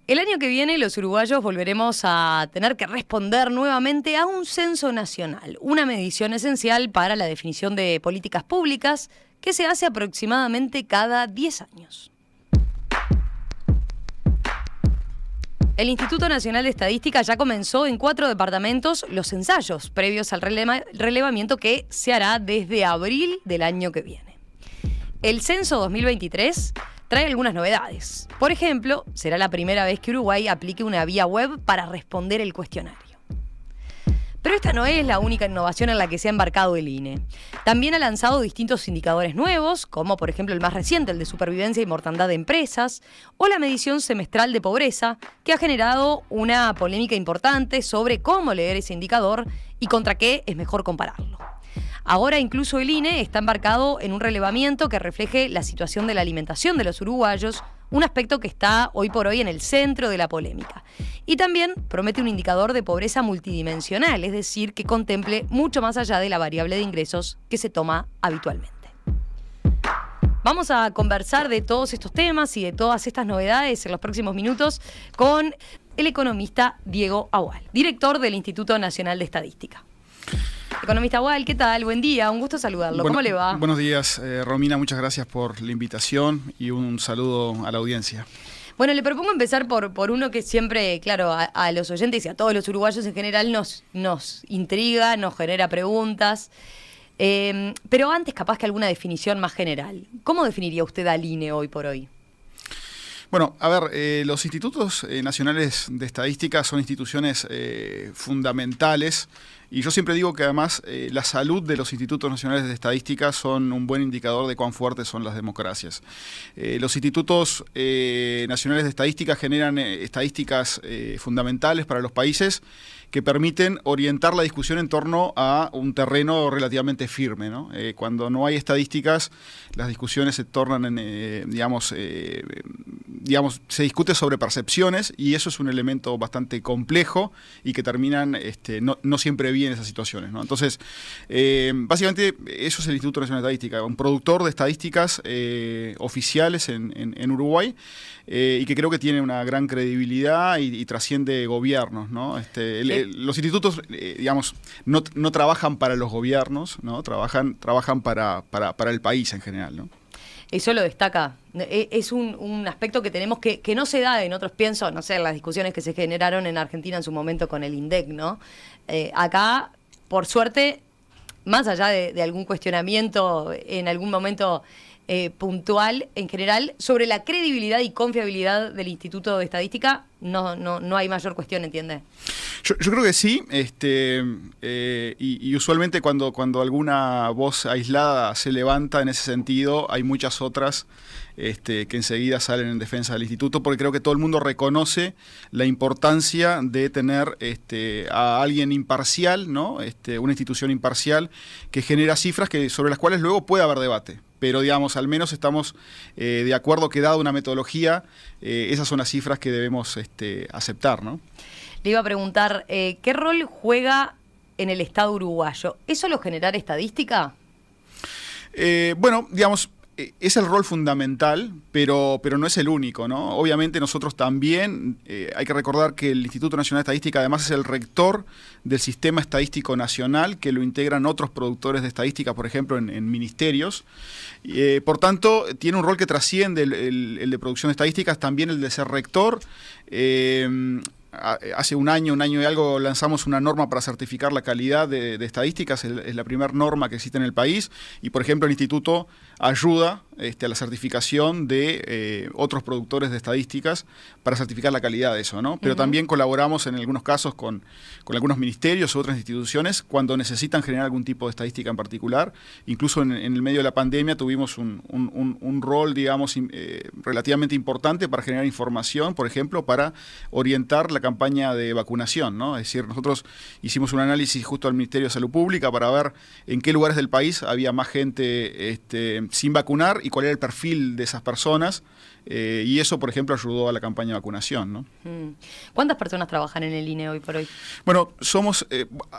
El año que viene los uruguayos volveremos a tener que responder nuevamente a un censo nacional, una medición esencial para la definición de políticas públicas que se hace aproximadamente cada 10 años. El Instituto Nacional de Estadística ya comenzó en 4 departamentos los ensayos previos al relevamiento que se hará desde abril del año que viene. El censo 2023 trae algunas novedades. Por ejemplo, será la primera vez que Uruguay aplique una vía web para responder el cuestionario. Pero esta no es la única innovación en la que se ha embarcado el INE. También ha lanzado distintos indicadores nuevos, como por ejemplo el más reciente, el de supervivencia y mortandad de empresas, o la medición semestral de pobreza, que ha generado una polémica importante sobre cómo leer ese indicador y contra qué es mejor compararlo. Ahora incluso el INE está embarcado en un relevamiento que refleje la situación de la alimentación de los uruguayos, un aspecto que está hoy por hoy en el centro de la polémica. Y también promete un indicador de pobreza multidimensional, es decir, que contemple mucho más allá de la variable de ingresos que se toma habitualmente. Vamos a conversar de todos estos temas y de todas estas novedades en los próximos minutos con el economista Diego Agual, director del Instituto Nacional de Estadística. Economista Agual, ¿qué tal? Buen día, un gusto saludarlo. ¿Cómo le va? Buenos días, Romina, muchas gracias por la invitación y un saludo a la audiencia. Bueno, le propongo empezar por uno que siempre, claro, a los oyentes y a todos los uruguayos en general nos intriga, nos genera preguntas. Pero antes, capaz que alguna definición más general. ¿Cómo definiría usted al INE hoy por hoy? Bueno, a ver, los institutos nacionales de estadística son instituciones fundamentales y yo siempre digo que además la salud de los institutos nacionales de estadística son un buen indicador de cuán fuertes son las democracias. Los institutos nacionales de estadística generan estadísticas fundamentales para los países que permiten orientar la discusión en torno a un terreno relativamente firme, ¿no? Cuando no hay estadísticas, las discusiones se tornan en, se discute sobre percepciones y eso es un elemento bastante complejo y que terminan no siempre bien esas situaciones, ¿no? Entonces, básicamente eso es el Instituto Nacional de Estadística, un productor de estadísticas oficiales en Uruguay y que creo que tiene una gran credibilidad y trasciende gobiernos, ¿no? Los institutos, no trabajan para los gobiernos, ¿no? Trabajan para el país en general, ¿no? Eso lo destaca. Es un aspecto que tenemos que no se da en otros, pienso, no sé, en las discusiones que se generaron en Argentina en su momento con el INDEC, ¿no? Acá, por suerte, más allá de algún cuestionamiento en algún momento puntual, en general, sobre la credibilidad y confiabilidad del Instituto de Estadística, no hay mayor cuestión, ¿entiende? Yo creo que sí, y usualmente cuando alguna voz aislada se levanta en ese sentido, hay muchas otras que enseguida salen en defensa del instituto, porque creo que todo el mundo reconoce la importancia de tener a alguien imparcial, ¿no? Una institución imparcial que genera cifras sobre las cuales luego puede haber debate. Pero, digamos, al menos estamos de acuerdo que dada una metodología, esas son las cifras que debemos aceptar, ¿no? Le iba a preguntar, ¿qué rol juega en el Estado uruguayo? ¿Es solo generar estadística? Bueno, digamos, es el rol fundamental, pero no es el único, ¿no? Obviamente nosotros también, hay que recordar que el Instituto Nacional de Estadística además es el rector del Sistema Estadístico Nacional, que lo integran otros productores de estadística, por ejemplo, en ministerios. Por tanto, tiene un rol que trasciende el de producción de estadísticas, también el de ser rector. Hace un año y algo lanzamos una norma para certificar la calidad de estadísticas, es la primera norma que existe en el país y por ejemplo el instituto ayuda a la certificación de otros productores de estadísticas para certificar la calidad de eso, ¿no? Pero también colaboramos en algunos casos con algunos ministerios u otras instituciones cuando necesitan generar algún tipo de estadística en particular. Incluso en el medio de la pandemia tuvimos un rol, digamos, relativamente importante para generar información, por ejemplo, para orientar la campaña de vacunación, ¿no? Es decir, nosotros hicimos un análisis justo al Ministerio de Salud Pública para ver en qué lugares del país había más gente sin vacunar y cuál era el perfil de esas personas. Y eso, por ejemplo, ayudó a la campaña de vacunación, ¿no? ¿Cuántas personas trabajan en el INE hoy por hoy? Bueno,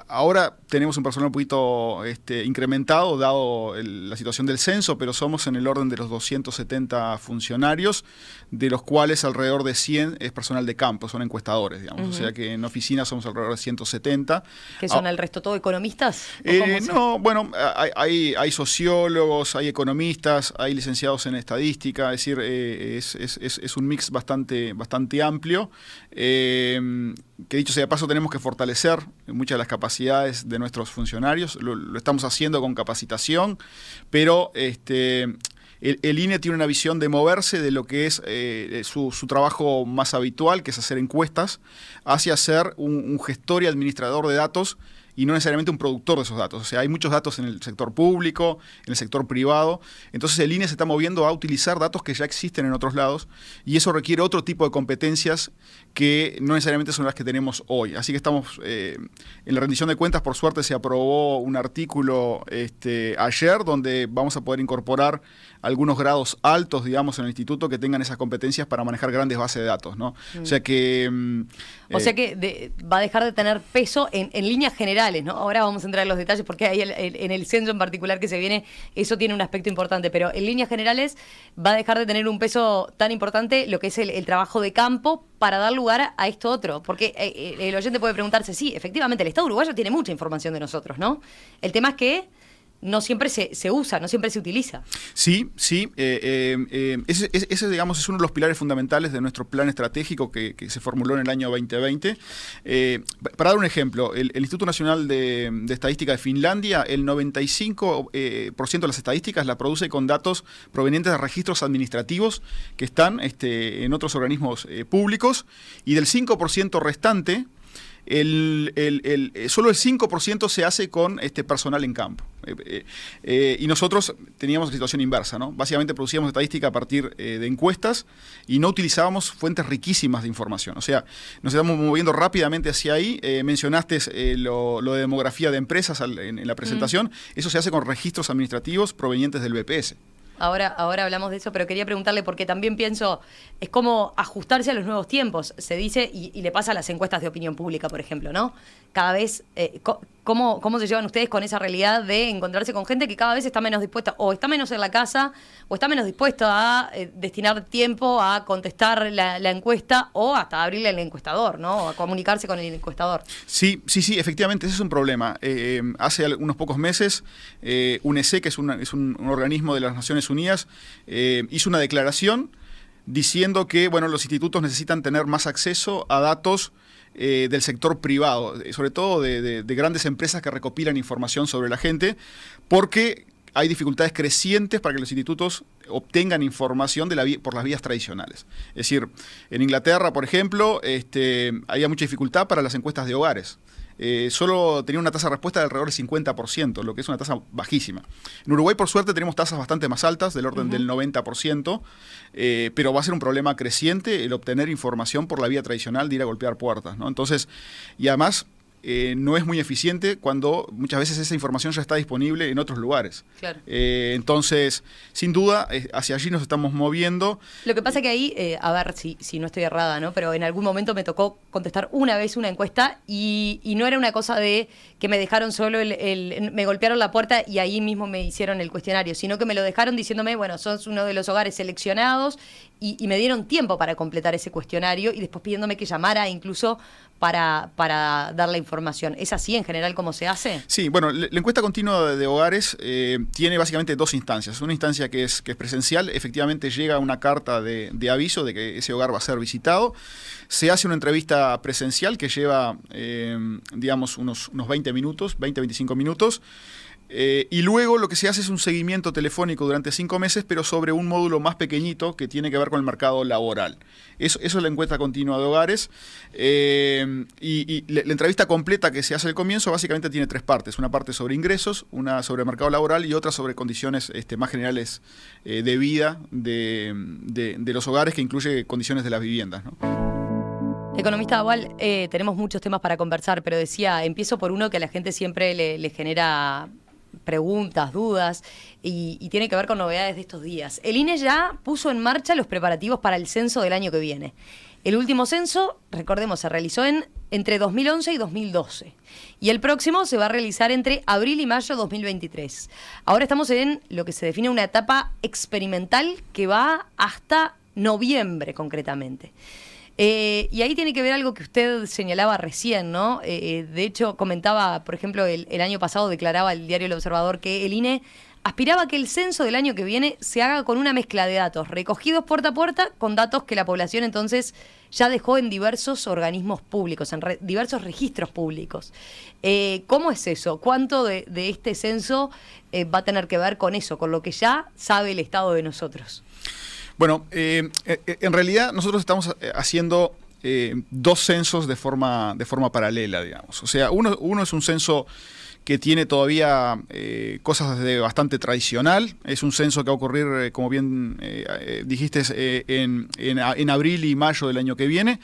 ahora tenemos un personal un poquito incrementado, dado la situación del censo, pero somos en el orden de los 270 funcionarios, de los cuales alrededor de 100 es personal de campo, son encuestadores, digamos. O sea que en oficina somos alrededor de 170. ¿Qué son el resto todo economistas? No, bueno, hay sociólogos, hay economistas, hay licenciados en estadística, es decir, es un mix bastante amplio, que dicho sea de paso tenemos que fortalecer muchas de las capacidades de nuestros funcionarios, lo estamos haciendo con capacitación, pero el INE tiene una visión de moverse de lo que es su trabajo más habitual, que es hacer encuestas, hacia ser un gestor y administrador de datos y no necesariamente un productor de esos datos. O sea, hay muchos datos en el sector público, en el sector privado. Entonces el INE se está moviendo a utilizar datos que ya existen en otros lados y eso requiere otro tipo de competencias que no necesariamente son las que tenemos hoy. Así que estamos, en la rendición de cuentas, por suerte se aprobó un artículo ayer donde vamos a poder incorporar algunos grados altos, digamos, en el instituto que tengan esas competencias para manejar grandes bases de datos, ¿no? O sea que... va a dejar de tener peso en líneas generales, ¿no? Ahora vamos a entrar en los detalles porque ahí en el censo en particular que se viene, eso tiene un aspecto importante, pero en líneas generales va a dejar de tener un peso tan importante lo que es el trabajo de campo para dar lugar a esto otro. Porque el oyente puede preguntarse, sí, efectivamente, el Estado uruguayo tiene mucha información de nosotros, ¿no? El tema es que no siempre se usa, no siempre se utiliza. Sí. Ese, digamos, es uno de los pilares fundamentales de nuestro plan estratégico que se formuló en el año 2020. Para dar un ejemplo, el Instituto Nacional de Estadística de Finlandia, el 95% de las estadísticas la produce con datos provenientes de registros administrativos que están en otros organismos públicos, y del 5% restante, solo el 5% se hace con personal en campo. Y nosotros teníamos la situación inversa, ¿no? Básicamente producíamos estadística a partir de encuestas y no utilizábamos fuentes riquísimas de información. O sea, nos estamos moviendo rápidamente hacia ahí. Mencionaste lo de demografía de empresas en la presentación. Eso se hace con registros administrativos provenientes del BPS. Ahora hablamos de eso, pero quería preguntarle, porque también pienso, es como ajustarse a los nuevos tiempos, se dice, y le pasa a las encuestas de opinión pública, por ejemplo, ¿no? Cada vez, ¿cómo se llevan ustedes con esa realidad de encontrarse con gente que cada vez está menos dispuesta, o está menos en la casa, o está menos dispuesta a destinar tiempo a contestar la encuesta, o hasta abrirle al encuestador, ¿no? A comunicarse con el encuestador? Sí, efectivamente, ese es un problema. Hace unos pocos meses, UNECE, que es un organismo de las Naciones Unidas, hizo una declaración diciendo que los institutos necesitan tener más acceso a datos del sector privado, sobre todo de grandes empresas que recopilan información sobre la gente, porque hay dificultades crecientes para que los institutos obtengan información por las vías tradicionales. Es decir, en Inglaterra, por ejemplo, había mucha dificultad para las encuestas de hogares. Solo tenía una tasa de respuesta de alrededor del 50%, lo que es una tasa bajísima. En Uruguay, por suerte, tenemos tasas bastante más altas, del orden del 90%, pero va a ser un problema creciente el obtener información por la vía tradicional de ir a golpear puertas, ¿no? Entonces, y además, no es muy eficiente cuando muchas veces esa información ya está disponible en otros lugares. Claro. Entonces, sin duda, hacia allí nos estamos moviendo. Lo que pasa que ahí, a ver si no estoy errada, ¿no? Pero en algún momento me tocó contestar una vez una encuesta y no era una cosa de que me dejaron solo me golpearon la puerta y ahí mismo me hicieron el cuestionario, sino que me lo dejaron diciéndome, sos uno de los hogares seleccionados y me dieron tiempo para completar ese cuestionario y después pidiéndome que llamara incluso para dar la información. ¿Es así en general cómo se hace? Sí, la encuesta continua de hogares tiene básicamente dos instancias. Una instancia que es presencial, efectivamente llega una carta de aviso de que ese hogar va a ser visitado. Se hace una entrevista presencial que lleva, unos 20 minutos, 20-25 minutos. Y luego lo que se hace es un seguimiento telefónico durante 5 meses, pero sobre un módulo más pequeñito que tiene que ver con el mercado laboral. Eso es la encuesta continua de hogares. Y la entrevista completa que se hace al comienzo básicamente tiene 3 partes. Una parte sobre ingresos, una sobre el mercado laboral y otra sobre condiciones más generales de vida de los hogares, que incluye condiciones de las viviendas, ¿no? Economista Abual, tenemos muchos temas para conversar, pero decía, empiezo por uno que a la gente siempre le genera preguntas, dudas, y tiene que ver con novedades de estos días. El INE ya puso en marcha los preparativos para el censo del año que viene. El último censo, recordemos, se realizó entre 2011 y 2012. Y el próximo se va a realizar entre abril y mayo de 2023. Ahora estamos en lo que se define una etapa experimental que va hasta noviembre, concretamente. Y ahí tiene que ver algo que usted señalaba recién, ¿no? De hecho, comentaba, por ejemplo, el año pasado declaraba el diario El Observador que el INE aspiraba a que el censo del año que viene se haga con una mezcla de datos recogidos puerta a puerta con datos que la población entonces ya dejó en diversos organismos públicos, en diversos registros públicos. ¿Cómo es eso? ¿Cuánto de este censo va a tener que ver con eso, con lo que ya sabe el Estado de nosotros? Bueno, en realidad nosotros estamos haciendo dos censos de forma paralela, digamos. O sea, uno es un censo que tiene todavía cosas de bastante tradicional. Es un censo que va a ocurrir, como bien dijiste, en abril y mayo del año que viene.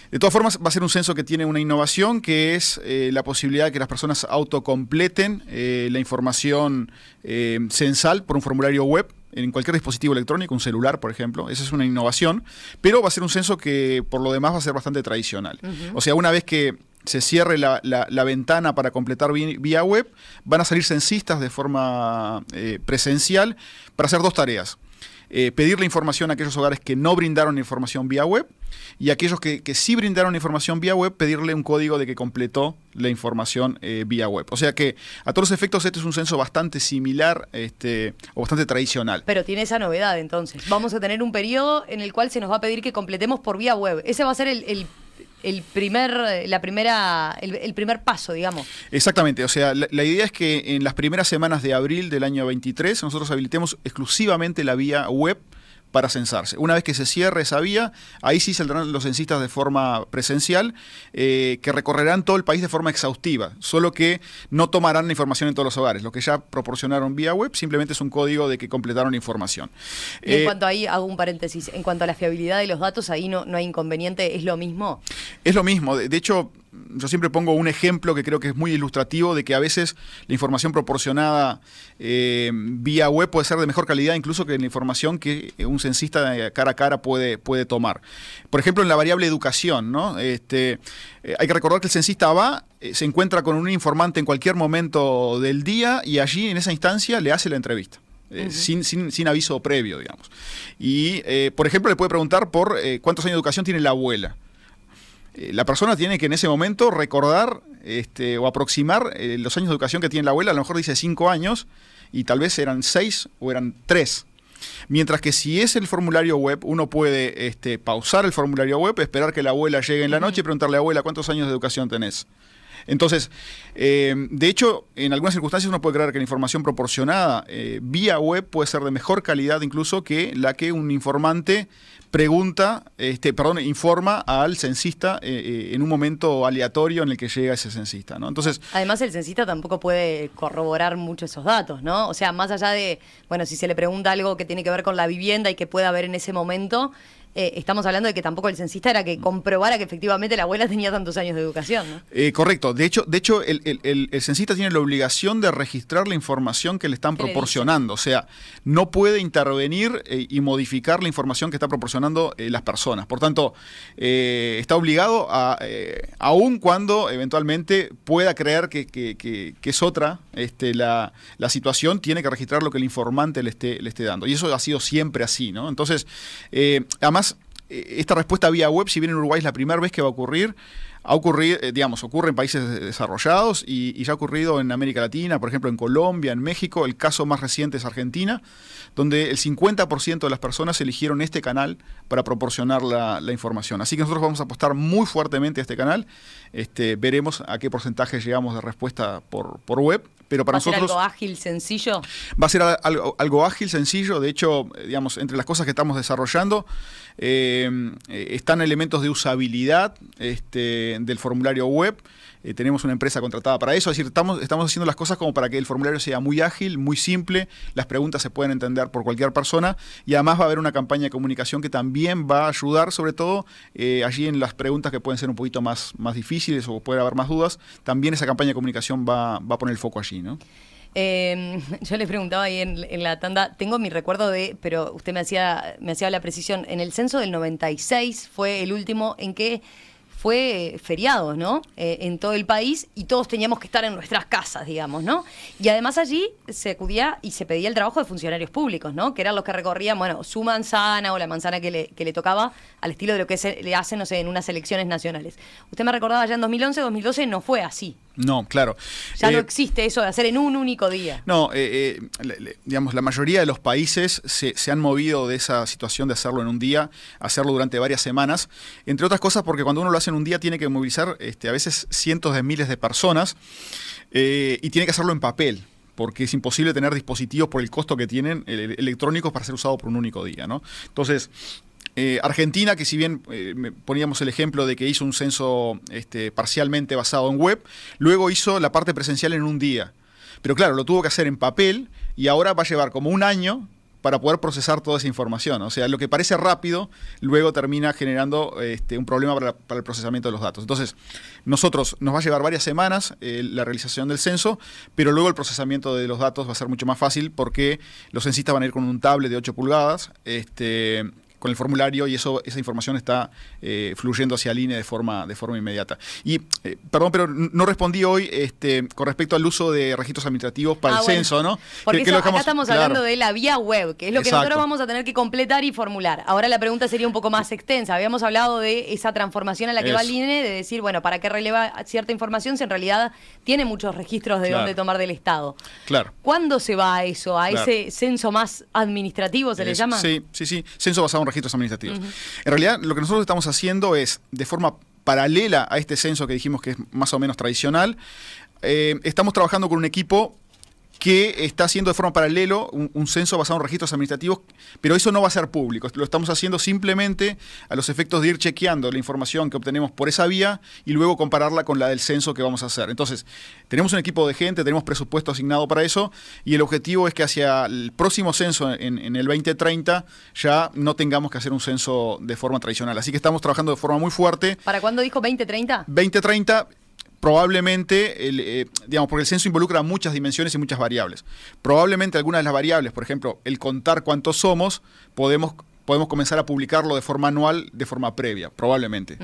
De todas formas, va a ser un censo que tiene una innovación, que es la posibilidad de que las personas autocompleten la información censal por un formulario web en cualquier dispositivo electrónico, un celular, por ejemplo. Esa es una innovación, pero va a ser un censo que, por lo demás, va a ser bastante tradicional. O sea, una vez que se cierre la ventana para completar vía web, van a salir censistas de forma presencial para hacer dos tareas. Pedir la información a aquellos hogares que no brindaron información vía web, y aquellos que sí brindaron información vía web, pedirle un código de que completó la información vía web. O sea que, a todos los efectos, este es un censo bastante similar o bastante tradicional. Pero tiene esa novedad, entonces. Vamos a tener un periodo en el cual se nos va a pedir que completemos por vía web. Ese va a ser el primer paso, digamos. Exactamente, o sea, la idea es que en las primeras semanas de abril del año 23 nosotros habilitemos exclusivamente la vía web para censarse. Una vez que se cierre esa vía, ahí sí saldrán los censistas de forma presencial, que recorrerán todo el país de forma exhaustiva, solo que no tomarán la información en todos los hogares. Lo que ya proporcionaron vía web simplemente es un código de que completaron la información. Y en cuanto ahí, hago un paréntesis, en cuanto a la fiabilidad de los datos, ahí no hay inconveniente, ¿es lo mismo? Es lo mismo, de hecho, yo siempre pongo un ejemplo que creo que es muy ilustrativo de que a veces la información proporcionada vía web puede ser de mejor calidad incluso que la información que un censista cara a cara puede tomar. Por ejemplo, en la variable educación, ¿no? Hay que recordar que el censista se encuentra con un informante en cualquier momento del día y allí, en esa instancia, le hace la entrevista. Sin aviso previo, digamos. Y, por ejemplo, le puede preguntar por cuántos años de educación tiene la abuela. La persona tiene que en ese momento recordar o aproximar los años de educación que tiene la abuela. A lo mejor dice 5 años y tal vez eran 6 o eran 3. Mientras que si es el formulario web, uno puede pausar el formulario web, esperar que la abuela llegue en la noche y preguntarle: abuela, ¿cuántos años de educación tenés? Entonces, de hecho, en algunas circunstancias uno puede creer que la información proporcionada vía web puede ser de mejor calidad incluso que la que un informante informa al censista en un momento aleatorio en el que llega ese censista, ¿no? Entonces, además, el censista tampoco puede corroborar mucho esos datos, ¿no? O sea, más allá de, bueno, si se le pregunta algo que tiene que ver con la vivienda y que pueda haber en ese momento, estamos hablando de que tampoco el censista era que comprobara que efectivamente la abuela tenía tantos años de educación, ¿no? Correcto. De hecho el censista tiene la obligación de registrar la información que le están proporcionando. O sea, no puede intervenir y modificar la información que está proporcionando las personas. Por tanto, está obligado aun cuando eventualmente pueda creer que es otra la situación, tiene que registrar lo que el informante le esté dando. Y eso ha sido siempre así, ¿no? Entonces, además, esta respuesta vía web, si bien en Uruguay es la primera vez que va a ocurrir, ocurre en países desarrollados y ya ha ocurrido en América Latina, por ejemplo en Colombia, en México. El caso más reciente es Argentina, donde el 50% de las personas eligieron este canal para proporcionar la información. Así que nosotros vamos a apostar muy fuertemente a este canal. Veremos a qué porcentaje llegamos de respuesta por web. Pero para nosotros, ¿va a ser algo ágil, sencillo? Va a ser algo ágil, sencillo. De hecho, entre las cosas que estamos desarrollando están elementos de usabilidad del formulario web. tenemos una empresa contratada para eso. Es decir, estamos haciendo las cosas como para que el formulario sea muy ágil, muy simple, las preguntas se pueden entender por cualquier persona y además va a haber una campaña de comunicación que también va a ayudar, sobre todo allí en las preguntas que pueden ser un poquito más difíciles o puede haber más dudas. También esa campaña de comunicación va a poner el foco allí, ¿no? Yo le preguntaba ahí en la tanda, tengo mi recuerdo pero usted me hacía la precisión, en el censo del 96 fue el último en que fue feriado, ¿no? En todo el país y todos teníamos que estar en nuestras casas, digamos, ¿no? Y además allí se acudía y se pedía el trabajo de funcionarios públicos, ¿no? Que eran los que recorrían, bueno, su manzana o la manzana que le tocaba al estilo de lo que le hacen, no sé, en unas elecciones nacionales. Usted me recordaba ya en 2011, 2012 no fue así. No, claro. Ya no existe eso de hacer en un único día. No, digamos, la mayoría de los países se han movido de esa situación de hacerlo en un día, hacerlo durante varias semanas, entre otras cosas porque cuando uno lo hace en un día tiene que movilizar a veces cientos de miles de personas y tiene que hacerlo en papel, porque es imposible tener dispositivos por el costo que tienen electrónicos para ser usados por un único día, ¿no? Entonces, Argentina, que si bien poníamos el ejemplo de que hizo un censo parcialmente basado en web, luego hizo la parte presencial en un día. Pero claro, lo tuvo que hacer en papel y ahora va a llevar como un año para poder procesar toda esa información. O sea, lo que parece rápido, luego termina generando un problema para el procesamiento de los datos. Entonces, nos va a llevar varias semanas la realización del censo, pero luego el procesamiento de los datos va a ser mucho más fácil porque los censistas van a ir con un tablet de 8 pulgadas, con el formulario y esa información está fluyendo hacia el INE de forma inmediata. Y, perdón, pero no respondí hoy con respecto al uso de registros administrativos para el censo, ¿no? Porque acá estamos hablando de la vía web, que es lo que nosotros vamos a tener que completar y formular. Ahora la pregunta sería un poco más extensa. Habíamos hablado de esa transformación a la que va el INE, de decir, bueno, ¿para qué releva cierta información si en realidad tiene muchos registros de dónde tomar del Estado? Claro. ¿Cuándo se va a eso? ¿A ese censo más administrativo se le llama? Sí. Censo basado en registros administrativos. En realidad, lo que nosotros estamos haciendo es, de forma paralela a este censo que dijimos que es más o menos tradicional, estamos trabajando con un equipo que está haciendo de forma paralelo un censo basado en registros administrativos, pero eso no va a ser público. Lo estamos haciendo simplemente a los efectos de ir chequeando la información que obtenemos por esa vía y luego compararla con la del censo que vamos a hacer. Entonces, tenemos un equipo de gente, tenemos presupuesto asignado para eso y el objetivo es que hacia el próximo censo, en el 2030, ya no tengamos que hacer un censo de forma tradicional. Así que estamos trabajando de forma muy fuerte. ¿Para cuándo dijo 2030? 2030. Probablemente, porque el censo involucra muchas dimensiones y muchas variables. Probablemente algunas de las variables, por ejemplo, el contar cuántos somos, podemos comenzar a publicarlo de forma anual, de forma previa, probablemente.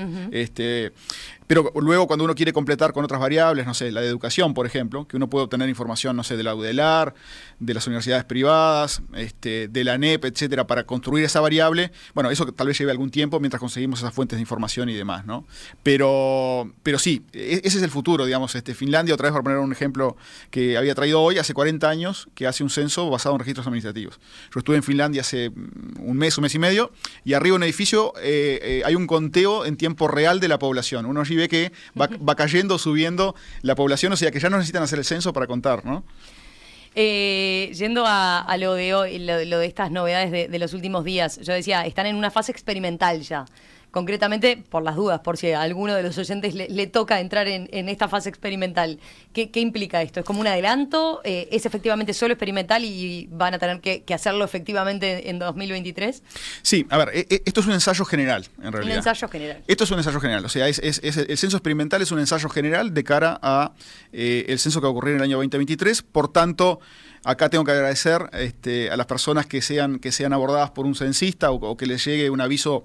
Pero luego cuando uno quiere completar con otras variables, no sé, la de educación, por ejemplo, que uno puede obtener información, no sé, de la UDELAR, de las universidades privadas, de la ANEP, etcétera, para construir esa variable, bueno, eso tal vez lleve algún tiempo mientras conseguimos esas fuentes de información y demás, ¿no? Pero sí, ese es el futuro, digamos. Finlandia, otra vez para poner un ejemplo que había traído hoy, hace 40 años que hace un censo basado en registros administrativos. Yo estuve en Finlandia hace un mes y medio, y arriba en un edificio hay un conteo en tiempo real de la población. Uno allí ve que va cayendo, subiendo la población, o sea que ya no necesitan hacer el censo para contar, ¿no? Yendo a lo de hoy, lo de estas novedades de los últimos días, yo decía, están en una fase experimental ya. Concretamente, por las dudas, por si a alguno de los oyentes le toca entrar en esta fase experimental. ¿Qué implica esto? ¿Es como un adelanto? ¿Es efectivamente solo experimental y van a tener que hacerlo efectivamente en 2023? Sí, a ver, esto es un ensayo general, en realidad. Un ensayo general. Esto es un ensayo general, o sea, el censo experimental es un ensayo general de cara a el censo que va a ocurrir en el año 2023, por tanto... Acá tengo que agradecer a las personas que sean abordadas por un censista o que les llegue un aviso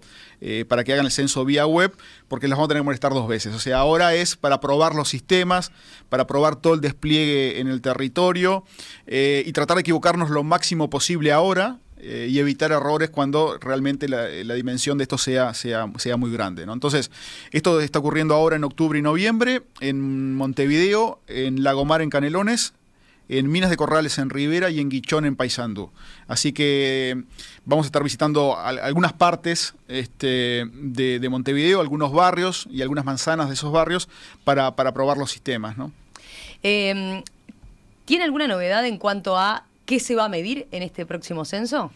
para que hagan el censo vía web, porque las vamos a tener que molestar 2 veces. O sea, ahora es para probar los sistemas, para probar todo el despliegue en el territorio y tratar de equivocarnos lo máximo posible ahora y evitar errores cuando realmente la dimensión de esto sea muy grande, ¿no? Entonces, esto está ocurriendo ahora en octubre y noviembre en Montevideo, en Lagomar en Canelones, en Minas de Corrales en Rivera y en Guichón en Paysandú. Así que vamos a estar visitando algunas partes de Montevideo, algunos barrios y algunas manzanas de esos barrios para probar los sistemas, ¿no? ¿Tiene alguna novedad en cuanto a qué se va a medir en este próximo censo?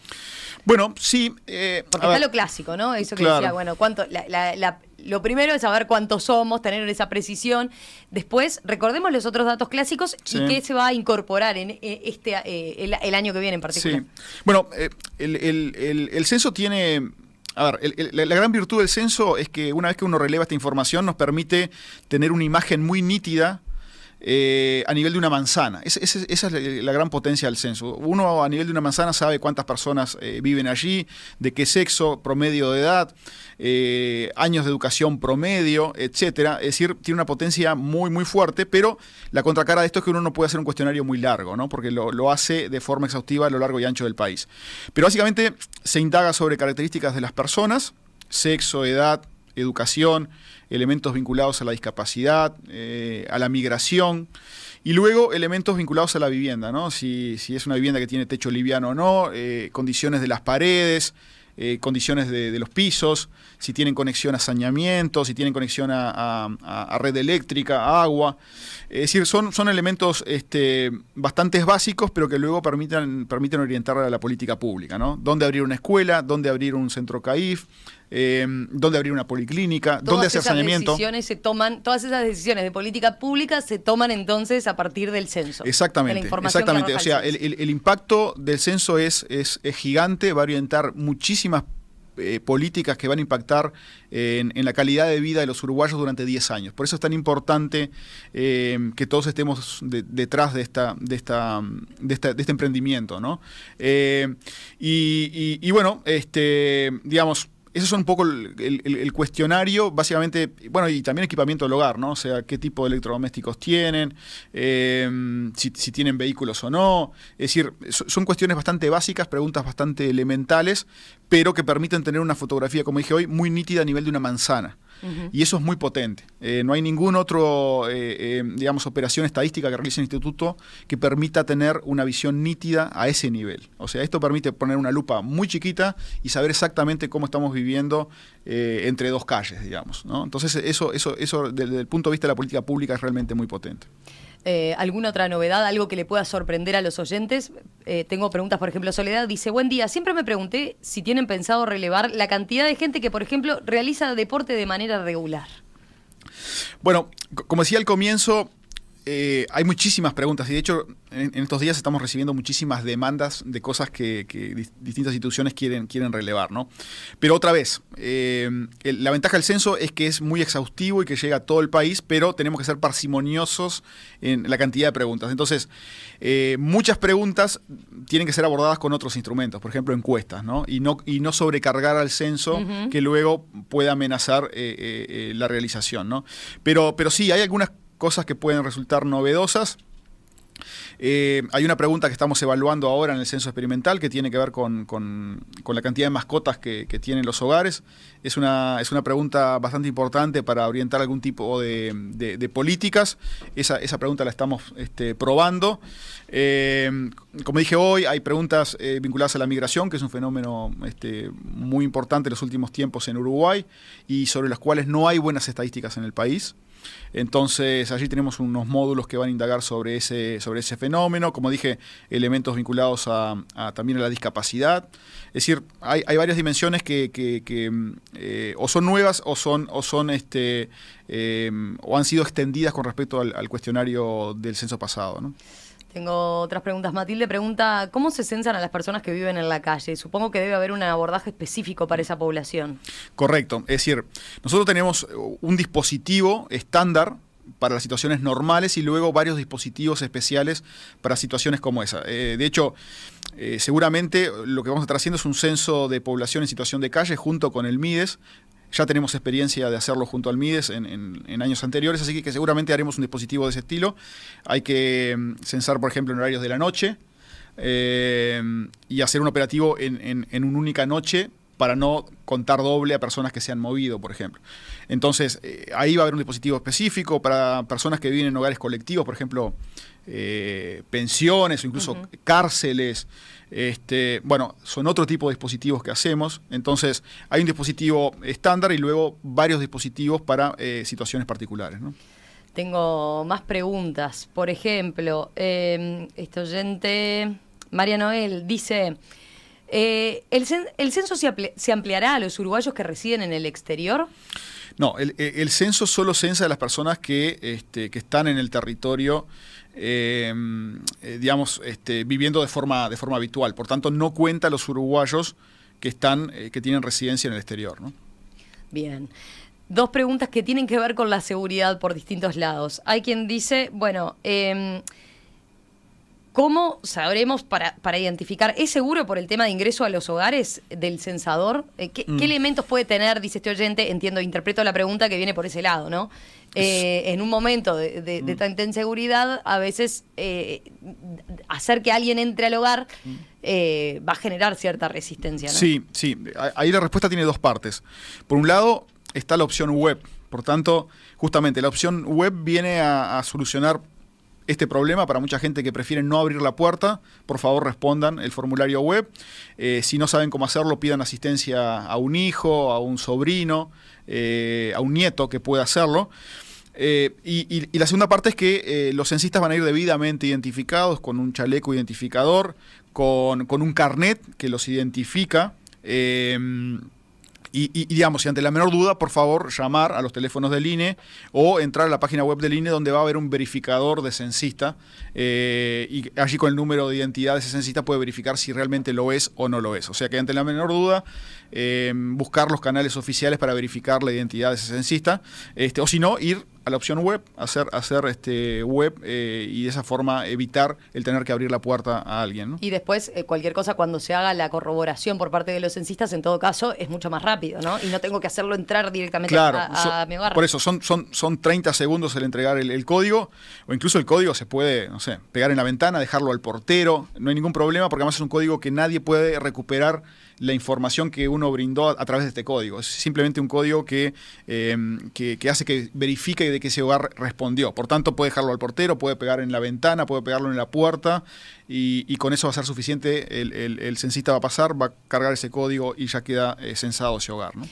Bueno, sí. Porque está lo clásico, ¿no? Eso que decía, bueno, ¿cuánto? lo primero es saber cuántos somos, tener esa precisión. Después, recordemos los otros datos clásicos y qué se va a incorporar en el año que viene en particular. Sí. Bueno, el censo tiene... A ver, la gran virtud del censo es que una vez que uno releva esta información nos permite tener una imagen muy nítida a nivel de una manzana. Esa es la gran potencia del censo. Uno a nivel de una manzana sabe cuántas personas viven allí, de qué sexo, promedio de edad, años de educación promedio, etcétera. Es decir, tiene una potencia muy, muy fuerte, pero la contracara de esto es que uno no puede hacer un cuestionario muy largo, ¿no? Porque lo hace de forma exhaustiva a lo largo y ancho del país. Pero básicamente se indaga sobre características de las personas, sexo, edad, educación, elementos vinculados a la discapacidad, a la migración, y luego elementos vinculados a la vivienda, ¿no? Si es una vivienda que tiene techo liviano o no, condiciones de las paredes, condiciones de los pisos, si tienen conexión a saneamiento, si tienen conexión a red eléctrica, a agua. Es decir, son elementos bastante básicos, pero que luego permiten orientar a la política pública, ¿no? Dónde abrir una escuela, dónde abrir un centro CAIF, dónde abrir una policlínica, dónde hacer saneamiento. Todas esas decisiones de política pública se toman entonces a partir del censo. Exactamente, de la información exactamente. O sea, el impacto del censo es gigante, va a orientar muchísimas políticas que van a impactar en la calidad de vida de los uruguayos durante 10 años. Por eso es tan importante que todos estemos detrás de este emprendimiento, ¿no? Y bueno, digamos, esos son un poco el cuestionario, básicamente, bueno, y también equipamiento del hogar, ¿no? O sea, qué tipo de electrodomésticos tienen, si tienen vehículos o no. Es decir, son cuestiones bastante básicas, preguntas bastante elementales, pero que permiten tener una fotografía, como dije hoy, muy nítida a nivel de una manzana. Y eso es muy potente. No hay ningún otro, digamos, operación estadística que realice el instituto que permita tener una visión nítida a ese nivel. O sea, esto permite poner una lupa muy chiquita y saber exactamente cómo estamos viviendo entre dos calles, digamos, ¿no? Entonces, eso desde el punto de vista de la política pública es realmente muy potente. ¿Alguna otra novedad, algo que le pueda sorprender a los oyentes? Tengo preguntas, por ejemplo, Soledad dice, buen día, siempre me pregunté si tienen pensado relevar la cantidad de gente que, por ejemplo, realiza deporte de manera regular. Bueno, como decía al comienzo, hay muchísimas preguntas y de hecho en estos días estamos recibiendo muchísimas demandas de cosas que distintas instituciones quieren relevar, ¿no? Pero otra vez, la ventaja del censo es que es muy exhaustivo y que llega a todo el país, pero tenemos que ser parsimoniosos en la cantidad de preguntas. Entonces, muchas preguntas tienen que ser abordadas con otros instrumentos, por ejemplo, encuestas, ¿no? Y no sobrecargar al censo que luego pueda amenazar la realización, ¿no? Pero sí, hay algunas cosas que pueden resultar novedosas. Hay una pregunta que estamos evaluando ahora en el censo experimental que tiene que ver con la cantidad de mascotas que tienen los hogares. Es una pregunta bastante importante para orientar algún tipo de políticas. Esa pregunta la estamos probando. Como dije hoy, hay preguntas vinculadas a la migración, que es un fenómeno muy importante en los últimos tiempos en Uruguay y sobre las cuales no hay buenas estadísticas en el país. Entonces allí tenemos unos módulos que van a indagar sobre ese fenómeno, como dije, elementos vinculados también a la discapacidad. Es decir, hay varias dimensiones que o son nuevas o han sido extendidas con respecto al cuestionario del censo pasado, ¿no? Tengo otras preguntas. Matilde pregunta, ¿cómo se censan a las personas que viven en la calle? Supongo que debe haber un abordaje específico para esa población. Correcto. Es decir, nosotros tenemos un dispositivo estándar para las situaciones normales y luego varios dispositivos especiales para situaciones como esa. De hecho, seguramente lo que vamos a estar haciendo es un censo de población en situación de calle junto con el MIDES. Ya tenemos experiencia de hacerlo junto al MIDES en años anteriores, así que seguramente haremos un dispositivo de ese estilo. Hay que censar, por ejemplo, en horarios de la noche y hacer un operativo en una única noche para no contar doble a personas que se han movido, por ejemplo. Entonces, ahí va a haber un dispositivo específico para personas que viven en hogares colectivos, por ejemplo, pensiones o incluso cárceles. Bueno, son otro tipo de dispositivos que hacemos. Entonces, hay un dispositivo estándar y luego varios dispositivos para situaciones particulares, ¿no? Tengo más preguntas. Por ejemplo, este oyente, María Noel, dice... ¿El censo se ampliará a los uruguayos que residen en el exterior? No, el censo solo censa a las personas que están en el territorio, viviendo de forma habitual. Por tanto, no cuenta a los uruguayos que tienen residencia en el exterior, ¿no? Bien. Dos preguntas que tienen que ver con la seguridad por distintos lados. Hay quien dice, bueno, ¿cómo sabremos para identificar? ¿Es seguro por el tema de ingreso a los hogares del censador? ¿Qué elementos puede tener, dice este oyente? Entiendo, interpreto la pregunta que viene por ese lado, ¿no? En un momento de tanta inseguridad, a veces hacer que alguien entre al hogar va a generar cierta resistencia, ¿no? Sí. Ahí la respuesta tiene dos partes. Por un lado está la opción web. Por tanto, justamente la opción web viene a solucionar este problema para mucha gente que prefiere no abrir la puerta. Por favor, respondan el formulario web. Si no saben cómo hacerlo, pidan asistencia a un hijo, a un sobrino, a un nieto que pueda hacerlo. Y la segunda parte es que los censistas van a ir debidamente identificados con un chaleco identificador, con un carnet que los identifica. Digamos, si ante la menor duda, por favor, llamar a los teléfonos del INE o entrar a la página web del INE, donde va a haber un verificador de censista, y allí con el número de identidad de ese censista puede verificar si realmente lo es o no lo es. O sea que ante la menor duda, buscar los canales oficiales para verificar la identidad de ese censista, o si no, ir a la opción web, hacer web, y de esa forma evitar el tener que abrir la puerta a alguien, ¿no? Y después, cualquier cosa, cuando se haga la corroboración por parte de los censistas, en todo caso, es mucho más rápido, ¿no? Y no tengo que hacerlo entrar directamente a mi hogar. Por eso, son 30 segundos el entregar el código, o incluso el código se puede, no sé, pegar en la ventana, dejarlo al portero, no hay ningún problema, porque además es un código que nadie puede recuperar la información que uno brindó a través de este código. Es simplemente un código que hace que verifique de que ese hogar respondió. Por tanto, puede dejarlo al portero, puede pegar en la ventana, puede pegarlo en la puerta, y con eso va a ser suficiente. El censista va a pasar, va a cargar ese código y ya queda censado ese hogar, ¿no?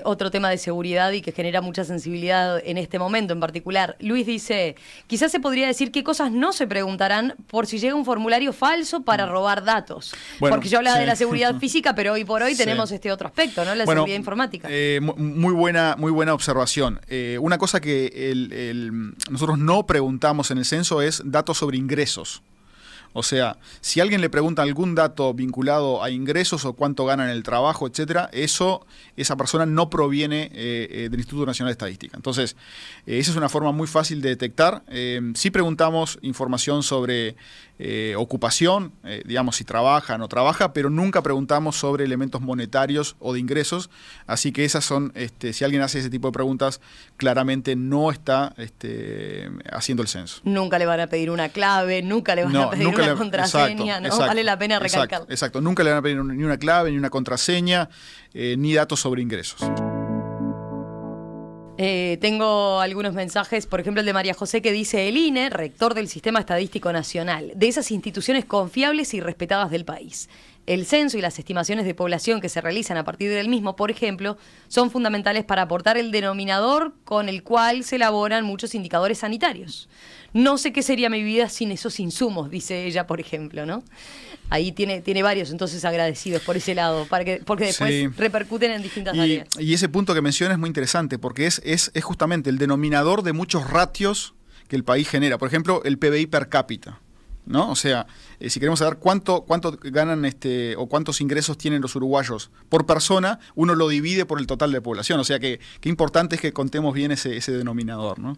Otro tema de seguridad y que genera mucha sensibilidad en este momento en particular. Luis dice, quizás se podría decir qué cosas no se preguntarán por si llega un formulario falso para robar datos. Bueno, porque yo hablaba de la seguridad física, pero hoy por hoy tenemos este otro aspecto, ¿no? La seguridad informática. Muy buena observación. Una cosa que nosotros no preguntamos en el censo es datos sobre ingresos. O sea, si alguien le pregunta algún dato vinculado a ingresos o cuánto gana en el trabajo, etcétera, esa persona no proviene del Instituto Nacional de Estadística. Entonces, esa es una forma muy fácil de detectar. Sí preguntamos información sobre ocupación, digamos, si trabaja o no trabaja, pero nunca preguntamos sobre elementos monetarios o de ingresos. Así que esas son, si alguien hace ese tipo de preguntas, claramente no está haciendo el censo. Nunca le van a pedir una clave, nunca le van a pedir una contraseña, ¿no? Vale la pena recalcarlo. Exacto, nunca le van a pedir ni una clave, ni una contraseña, ni datos sobre ingresos. Tengo algunos mensajes, por ejemplo el de María José, que dice: el INE, rector del Sistema Estadístico Nacional, de esas instituciones confiables y respetadas del país. El censo y las estimaciones de población que se realizan a partir del mismo, por ejemplo, son fundamentales para aportar el denominador con el cual se elaboran muchos indicadores sanitarios. No sé qué sería mi vida sin esos insumos, dice ella, por ejemplo, ¿no? Ahí tiene varios, entonces, agradecidos por ese lado, porque después repercuten en distintas áreas. Y ese punto que menciona es muy interesante, porque es justamente el denominador de muchos ratios que el país genera. Por ejemplo, el PBI per cápita, ¿no? O sea, si queremos saber cuánto ganan o cuántos ingresos tienen los uruguayos por persona, uno lo divide por el total de población. O sea, que qué importante es que contemos bien ese denominador, ¿no?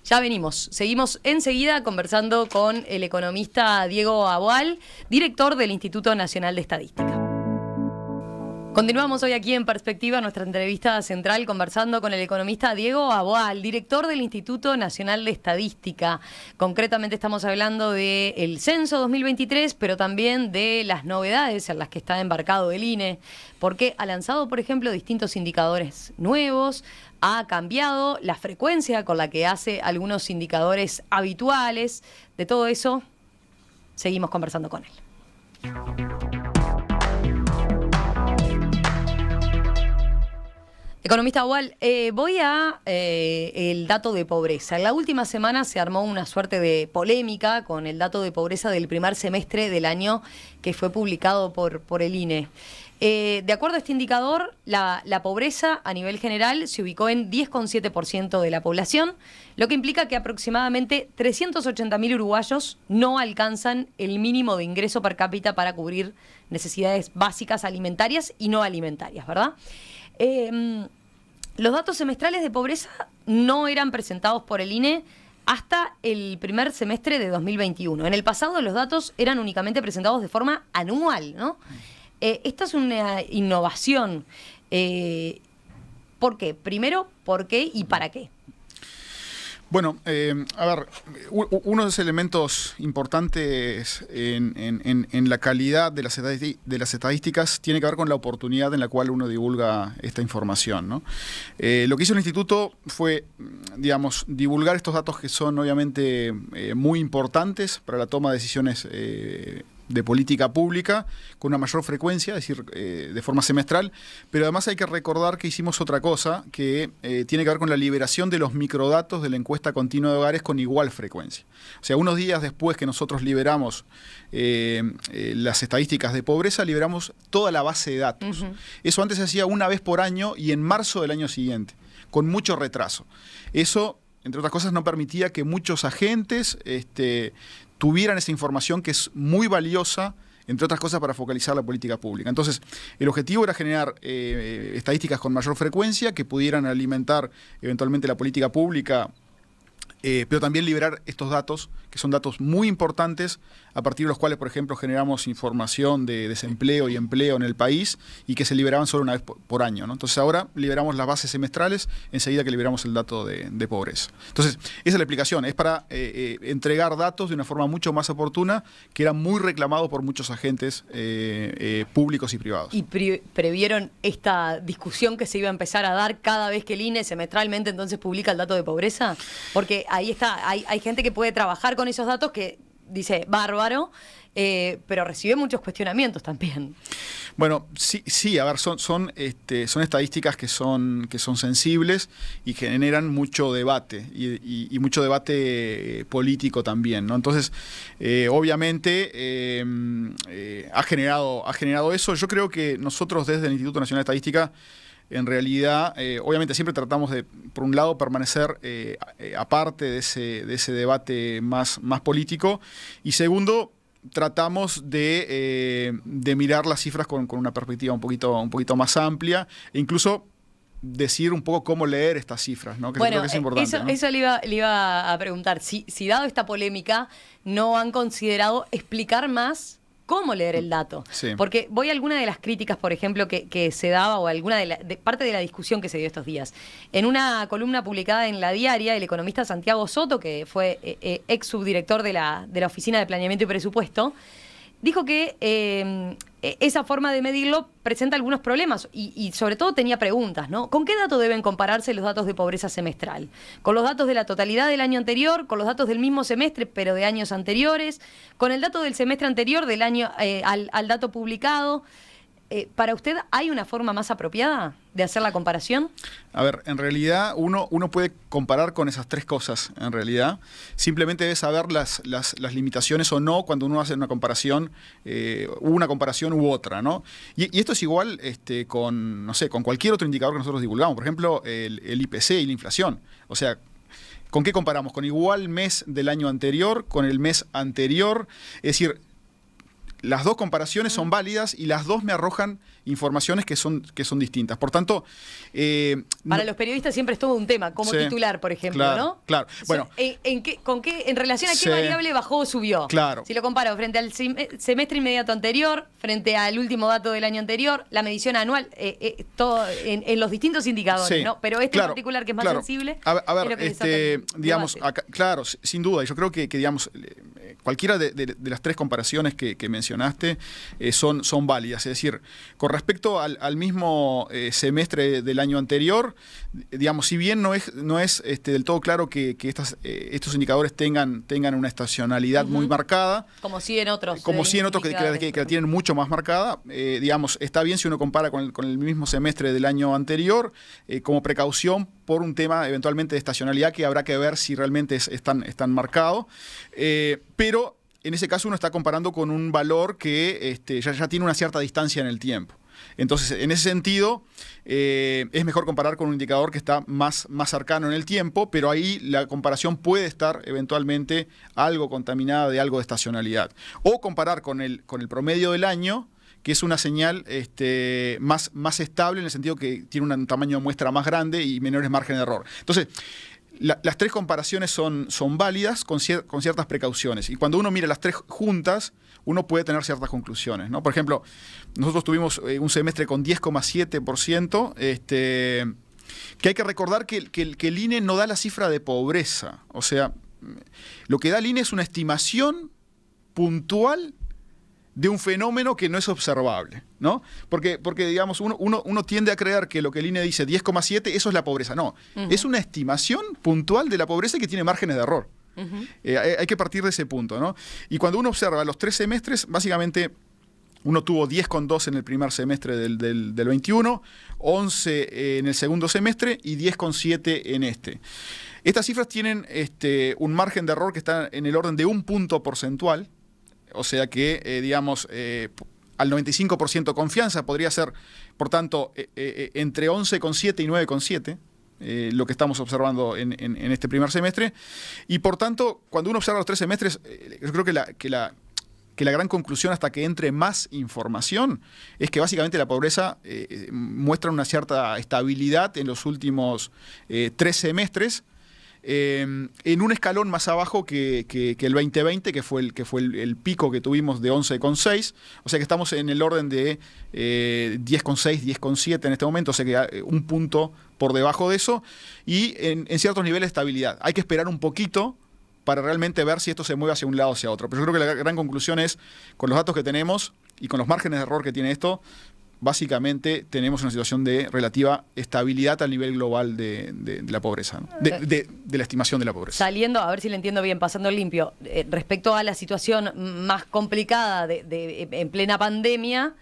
Ya venimos. Seguimos enseguida conversando con el economista Diego Aboal, director del Instituto Nacional de Estadística. Continuamos hoy aquí en Perspectiva, nuestra entrevista central, conversando con el economista Diego Aboal, director del Instituto Nacional de Estadística. Concretamente estamos hablando del censo 2023, pero también de las novedades en las que está embarcado el INE, porque ha lanzado, por ejemplo, distintos indicadores nuevos, ha cambiado la frecuencia con la que hace algunos indicadores habituales. De todo eso, seguimos conversando con él. Economista Boal, voy a el dato de pobreza. En la última semana se armó una suerte de polémica con el dato de pobreza del primer semestre del año que fue publicado por el INE. De acuerdo a este indicador, la pobreza a nivel general se ubicó en 10,7% de la población, lo que implica que aproximadamente 380.000 uruguayos no alcanzan el mínimo de ingreso per cápita para cubrir necesidades básicas alimentarias y no alimentarias, ¿verdad? Los datos semestrales de pobreza no eran presentados por el INE hasta el primer semestre de 2021. En el pasado los datos eran únicamente presentados de forma anual, ¿no? Esta es una innovación. ¿Por qué? Primero, ¿por qué y para qué? Bueno, a ver, uno de los elementos importantes en la calidad de las estadísticas tiene que ver con la oportunidad en la cual uno divulga esta información, ¿no? Lo que hizo el instituto fue, digamos, divulgar estos datos que son obviamente muy importantes para la toma de decisiones de política pública con una mayor frecuencia, es decir, de forma semestral, pero además hay que recordar que hicimos otra cosa que tiene que ver con la liberación de los microdatos de la encuesta continua de hogares con igual frecuencia. O sea, unos días después que nosotros liberamos las estadísticas de pobreza, liberamos toda la base de datos. Eso antes se hacía una vez por año y en marzo del año siguiente, con mucho retraso. Eso, entre otras cosas, no permitía que muchos agentes tuvieran esa información que es muy valiosa, entre otras cosas, para focalizar la política pública. Entonces, el objetivo era generar estadísticas con mayor frecuencia que pudieran alimentar eventualmente la política pública, pero también liberar estos datos, que son datos muy importantes, a partir de los cuales, por ejemplo, generamos información de desempleo y empleo en el país y que se liberaban solo una vez por año, ¿no? Entonces ahora liberamos las bases semestrales enseguida que liberamos el dato de pobreza. Entonces, esa es la explicación, es para entregar datos de una forma mucho más oportuna, que era muy reclamado por muchos agentes públicos y privados. ¿Y previeron esta discusión que se iba a empezar a dar cada vez que el INE semestralmente entonces publica el dato de pobreza? Porque ahí está, hay gente que puede trabajar con esos datos que dice, bárbaro, pero recibe muchos cuestionamientos también. Bueno, sí, a ver, son estadísticas que son sensibles y generan mucho debate y mucho debate político también, ¿no? Entonces, obviamente, ha generado eso. Yo creo que nosotros desde el Instituto Nacional de Estadística, en realidad, obviamente siempre tratamos de, por un lado, permanecer aparte de ese debate más político, y segundo, tratamos de mirar las cifras con una perspectiva un poquito más amplia, e incluso decir un poco cómo leer estas cifras, ¿no? Que bueno, creo que es importante, ¿no? Eso le iba a preguntar. Si dado esta polémica, ¿no han considerado explicar más cómo leer el dato? Sí. Porque voy a alguna de las críticas, por ejemplo, que se daba, o alguna de parte de la discusión que se dio estos días. En una columna publicada en La Diaria, el economista Santiago Soto, que fue ex subdirector de la Oficina de Planeamiento y Presupuesto, dijo que esa forma de medirlo presenta algunos problemas y sobre todo tenía preguntas, ¿no? ¿Con qué dato deben compararse los datos de pobreza semestral? ¿Con los datos de la totalidad del año anterior? ¿Con los datos del mismo semestre pero de años anteriores? ¿Con el dato del semestre anterior del año al dato publicado? ¿Para usted hay una forma más apropiada de hacer la comparación? A ver, en realidad uno puede comparar con esas tres cosas, en realidad. Simplemente debe saber las limitaciones o no cuando uno hace una comparación, una comparación u otra, ¿no? Y esto es igual con, no sé, con cualquier otro indicador que nosotros divulgamos. Por ejemplo, el IPC y la inflación. O sea, ¿con qué comparamos? ¿Con igual mes del año anterior? ¿Con el mes anterior? Es decir, las dos comparaciones son válidas y las dos me arrojan informaciones que son distintas. Por tanto, para los periodistas siempre es todo un tema, como titular, por ejemplo, claro, ¿no? Claro. Bueno, ¿en relación a qué variable bajó o subió? Claro. Si lo comparo frente al semestre inmediato anterior, frente al último dato del año anterior, la medición anual, todo en los distintos indicadores, ¿no? Pero en particular, que es más sensible. A ver, digamos, acá, claro, sin duda, y yo creo que digamos, cualquiera de las tres comparaciones que mencionaste son válidas. Es decir, con respecto al mismo semestre del año anterior, digamos, si bien no es del todo claro que estos indicadores tengan una estacionalidad muy marcada. Como sí en otros. Como sí en otros que la tienen mucho más marcada. Digamos, está bien si uno compara con el mismo semestre del año anterior, como precaución por un tema eventualmente de estacionalidad que habrá que ver si realmente están marcados. Pero en ese caso uno está comparando con un valor que ya tiene una cierta distancia en el tiempo. Entonces, en ese sentido, es mejor comparar con un indicador que está más cercano en el tiempo, pero ahí la comparación puede estar eventualmente algo contaminada de algo de estacionalidad. O comparar con el promedio del año, que es una señal más estable en el sentido que tiene un tamaño de muestra más grande y menores márgenes de error. Entonces, las tres comparaciones son válidas con ciertas precauciones. Y cuando uno mira las tres juntas, uno puede tener ciertas conclusiones, ¿no? Por ejemplo, nosotros tuvimos un semestre con 10,7%, que hay que recordar que el INE no da la cifra de pobreza. O sea, lo que da el INE es una estimación puntual de un fenómeno que no es observable, ¿no? Porque digamos, uno tiende a creer que lo que el INE dice 10,7, eso es la pobreza. No, es una estimación puntual de la pobreza que tiene márgenes de error. Hay que partir de ese punto, ¿no? Y cuando uno observa los tres semestres, básicamente uno tuvo 10,2 en el primer semestre del 21, 11 en el segundo semestre y 10,7 en este. Estas cifras tienen un margen de error que está en el orden de 1 punto porcentual. O sea que, digamos, al 95% de confianza podría ser, por tanto, entre 11,7 y 9,7, lo que estamos observando en este primer semestre. Y por tanto, cuando uno observa los tres semestres, yo creo que la gran conclusión hasta que entre más información es que básicamente la pobreza muestra una cierta estabilidad en los últimos 3 semestres. En un escalón más abajo que el 2020, que fue el pico que tuvimos de 11,6, o sea que estamos en el orden de 10,6, 10,7 en este momento, o sea que un punto por debajo de eso, y en ciertos niveles de estabilidad. Hay que esperar un poquito para realmente ver si esto se mueve hacia un lado o hacia otro. Pero yo creo que la gran conclusión es, con los datos que tenemos y con los márgenes de error que tiene esto, básicamente tenemos una situación de relativa estabilidad a nivel global de la pobreza, ¿no? de la estimación de la pobreza. Saliendo, a ver si le entiendo bien, pasando limpio, respecto a la situación más complicada en plena pandemia,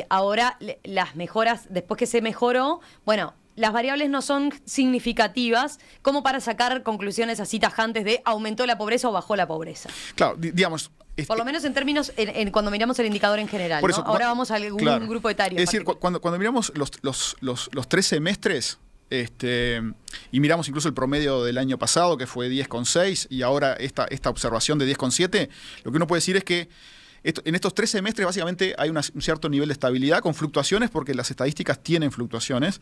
ahora las mejoras, después que se mejoró, bueno, las variables no son significativas como para sacar conclusiones así tajantes de aumentó la pobreza o bajó la pobreza. Claro, digamos... Por lo menos en términos, cuando miramos el indicador en general, eso, ¿no? Ahora vamos a algún grupo etario. Es decir, cuando miramos los 3 semestres, y miramos incluso el promedio del año pasado, que fue 10,6, y ahora esta observación de 10,7, lo que uno puede decir es que en estos 3 semestres básicamente hay un cierto nivel de estabilidad con fluctuaciones, porque las estadísticas tienen fluctuaciones.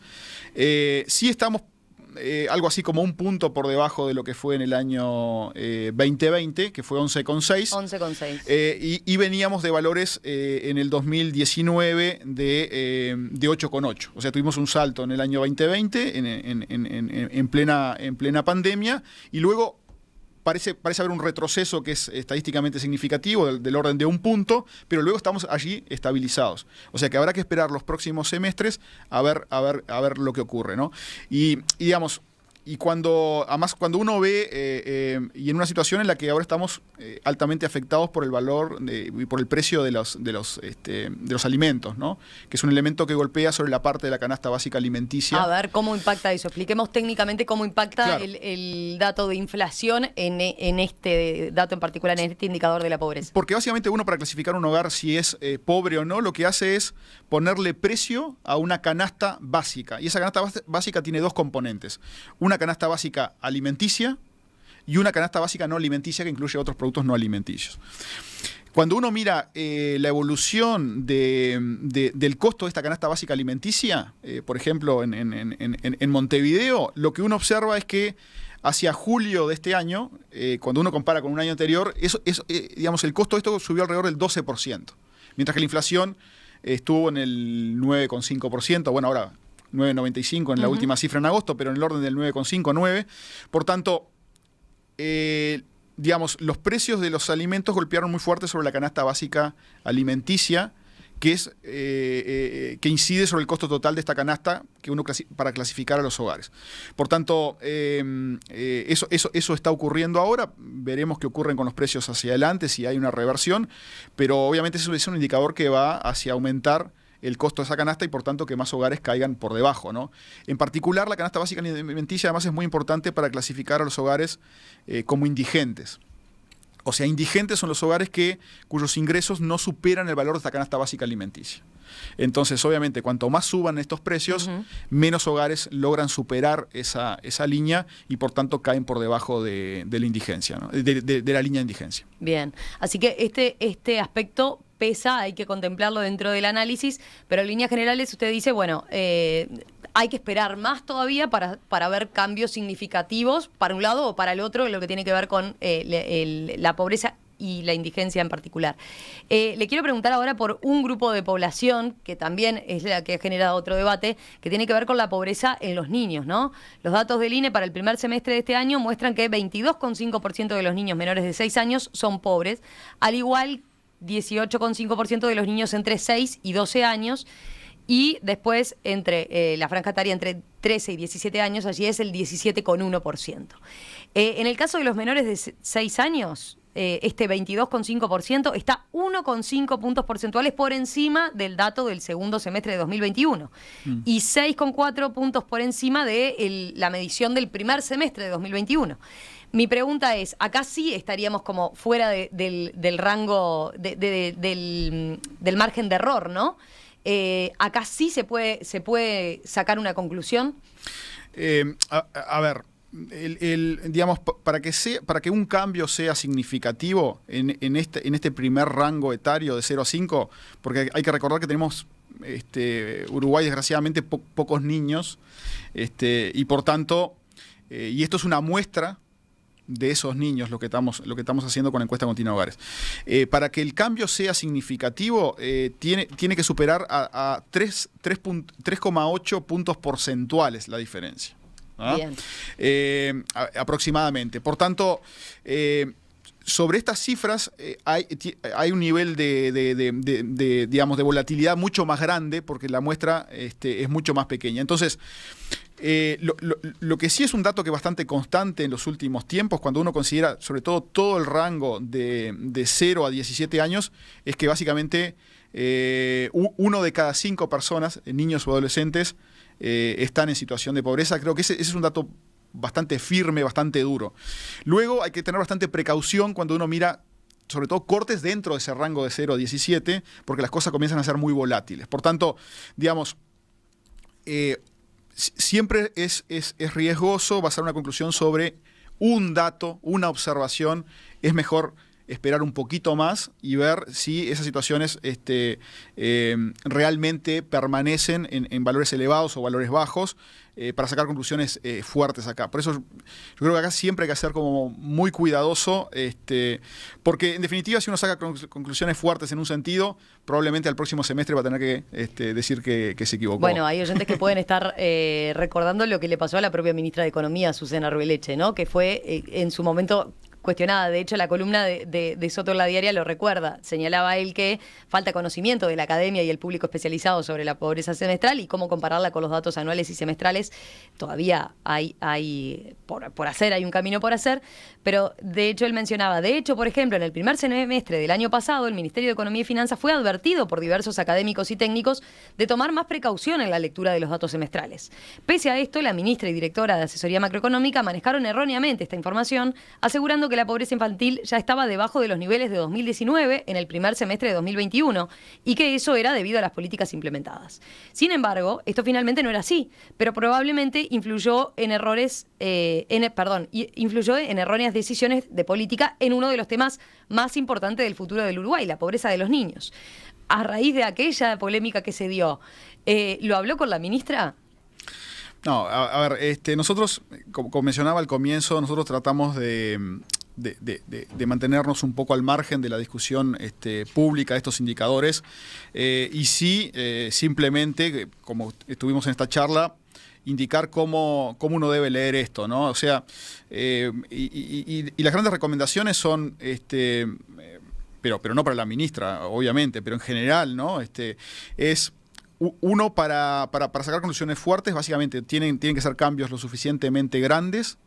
Sí estamos algo así como 1 punto por debajo de lo que fue en el año 2020, que fue 11,6. 11,6. Y veníamos de valores en el 2019 de 8,8. O sea, tuvimos un salto en el año 2020, en plena pandemia, y luego parece haber un retroceso que es estadísticamente significativo, del orden de 1 punto, pero luego estamos allí estabilizados. O sea que habrá que esperar los próximos semestres a ver lo que ocurre, ¿no? Y digamos, además cuando uno ve, y en una situación en la que ahora estamos altamente afectados por el valor y por el precio de los alimentos, ¿no? Que es un elemento que golpea sobre la parte de la canasta básica alimenticia. A ver, ¿cómo impacta eso? Expliquemos técnicamente cómo impacta claro. el dato de inflación en este dato en particular, en este indicador de la pobreza. Porque básicamente uno, para clasificar un hogar si es pobre o no, lo que hace es ponerle precio a una canasta básica. Y esa canasta básica tiene 2 componentes. Una canasta básica alimenticia y una canasta básica no alimenticia, que incluye otros productos no alimenticios. Cuando uno mira la evolución del costo de esta canasta básica alimenticia, por ejemplo, en Montevideo, lo que uno observa es que hacia julio de este año, cuando uno compara con un año anterior, digamos, el costo de esto subió alrededor del 12%, mientras que la inflación estuvo en el 9,5%, bueno, ahora 9,95 en la última cifra en agosto, pero en el orden del 9,5, 9. Por tanto, digamos, los precios de los alimentos golpearon muy fuerte sobre la canasta básica alimenticia, que es que incide sobre el costo total de esta canasta que uno para clasificar a los hogares. Por tanto, eso está ocurriendo ahora. Veremos qué ocurren con los precios hacia adelante, si hay una reversión, pero obviamente eso es un indicador que va hacia aumentar el costo de esa canasta y por tanto que más hogares caigan por debajo, ¿no? En particular, la canasta básica alimenticia además es muy importante para clasificar a los hogares como indigentes. O sea, indigentes son los hogares cuyos ingresos no superan el valor de esta canasta básica alimenticia. Entonces, obviamente, cuanto más suban estos precios, menos hogares logran superar esa línea y, por tanto, caen por debajo de la indigencia, ¿no? de la línea de indigencia. Bien, así que este aspecto pesa, hay que contemplarlo dentro del análisis, pero en líneas generales usted dice, bueno, hay que esperar más todavía para ver cambios significativos para un lado o para el otro en lo que tiene que ver con la pobreza y la indigencia en particular. Le quiero preguntar ahora por un grupo de población que también es la que ha generado otro debate, que tiene que ver con la pobreza en los niños, ¿no? Los datos del INE para el primer semestre de este año muestran que 22,5% de los niños menores de 6 años son pobres, al igual 18,5% de los niños entre 6 y 12 años, y después entre la franja etaria entre 13 y 17 años, allí es el 17,1%. En el caso de los menores de 6 años, este 22,5% está 1,5 puntos porcentuales por encima del dato del segundo semestre de 2021 y 6,4 puntos por encima de la medición del primer semestre de 2021. Mi pregunta es, acá sí estaríamos como fuera del rango, del margen de error, ¿no? Acá sí se puede sacar una conclusión. A ver, digamos, para que un cambio sea significativo en este primer rango etario de 0 a 5, porque hay que recordar que tenemos Uruguay, desgraciadamente, pocos niños, y por tanto, y esto es una muestra de esos niños, lo que estamos haciendo con la encuesta continua de hogares. Para que el cambio sea significativo, tiene que superar a 3,8 puntos porcentuales la diferencia, ¿no? Bien. Aproximadamente. Por tanto, sobre estas cifras hay un nivel digamos, de volatilidad mucho más grande porque la muestra es mucho más pequeña. Entonces, lo que sí es un dato que es bastante constante en los últimos tiempos, cuando uno considera sobre todo el rango de 0 a 17 años, es que básicamente 1 de cada 5 personas, niños o adolescentes, están en situación de pobreza. Creo que ese es un dato bastante firme, bastante duro. Luego hay que tener bastante precaución cuando uno mira sobre todo cortes dentro de ese rango de 0 a 17, porque las cosas comienzan a ser muy volátiles. Por tanto, digamos, siempre es riesgoso basar una conclusión sobre un dato, una observación. Es mejor esperar un poquito más y ver si esas situaciones realmente permanecen en valores elevados o valores bajos, para sacar conclusiones fuertes acá. Por eso yo creo que acá siempre hay que ser como muy cuidadoso, porque en definitiva si uno saca conclusiones fuertes en un sentido, probablemente al próximo semestre va a tener que decir que se equivocó. Bueno, hay oyentes que pueden estar recordando lo que le pasó a la propia ministra de Economía, Susana Arbeleche, ¿no? Que fue en su momento cuestionada. De hecho, la columna de Soto en la Diaria lo recuerda. Señalaba él que falta conocimiento de la academia y el público especializado sobre la pobreza semestral y cómo compararla con los datos anuales y semestrales. Todavía hay por hacer, hay un camino por hacer, pero de hecho él mencionaba, por ejemplo, en el primer semestre del año pasado, el Ministerio de Economía y Finanzas fue advertido por diversos académicos y técnicos de tomar más precaución en la lectura de los datos semestrales. Pese a esto, la ministra y directora de Asesoría Macroeconómica manejaron erróneamente esta información, asegurando que la pobreza infantil ya estaba debajo de los niveles de 2019 en el primer semestre de 2021 y que eso era debido a las políticas implementadas. Sin embargo, esto finalmente no era así, pero probablemente influyó en erróneas decisiones de política en uno de los temas más importantes del futuro del Uruguay, la pobreza de los niños. A raíz de aquella polémica que se dio, ¿lo habló con la ministra? No, a ver, nosotros, como mencionaba al comienzo, nosotros tratamos de mantenernos un poco al margen de la discusión pública de estos indicadores, y sí, simplemente, como estuvimos en esta charla, indicar cómo uno debe leer esto, ¿no? O sea, y las grandes recomendaciones son, pero no para la ministra, obviamente, pero en general, ¿no? Es uno para sacar conclusiones fuertes, básicamente tienen que ser cambios lo suficientemente grandes